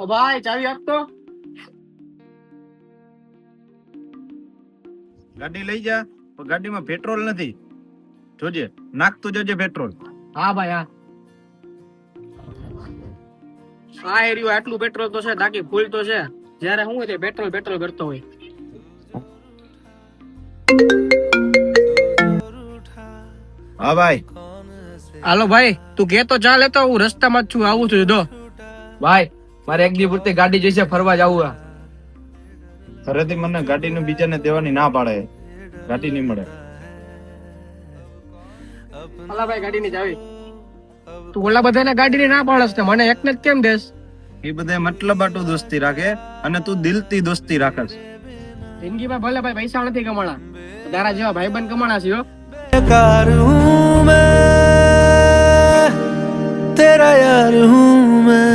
ઓ ભાઈ ચાવી આપતો. ગાડી લઈ જા, પણ ગાડીમાં પેટ્રોલ નથી. જોજે, નાખતું જોજે પેટ્રોલ. હા ભાઈ હા. આ એરિયો આટલું પેટ્રોલ તો છે, ટાંકી ફૂલ તો છે. જ્યારે હું હોય તે પેટ્રોલ પેટ્રોલ કરતો હોય. હા ભાઈ. હાલો ભાઈ, તું કે તો ચાલે તો હું રસ્તામાં જ છું, આવું છું જો. ભાઈ મારે એક દી પૂરતી ગાડી જોઈશે, ફરવા જવું. ઘરેથી મને ગાડીનું બીજાને દેવાની ના પાડે. ગાડી નહીં મળે. હાલા ભાઈ ગાડીની ચાવી. તું ઓલા બધાને ગાડીની ના પાડસ ને મને એકને જ કેમ દેસ? એ બધા મતલબ આટું દોસ્તી રાખે અને તું દિલથી દોસ્તી રાખસ. જિંદગીમાં ભલે ભાઈ પૈસા નથી કમાણા, તારા જેવા ભાઈબંધ કમાણા છે હો. कार हूँ मैं, तेरा यार हूँ मैं।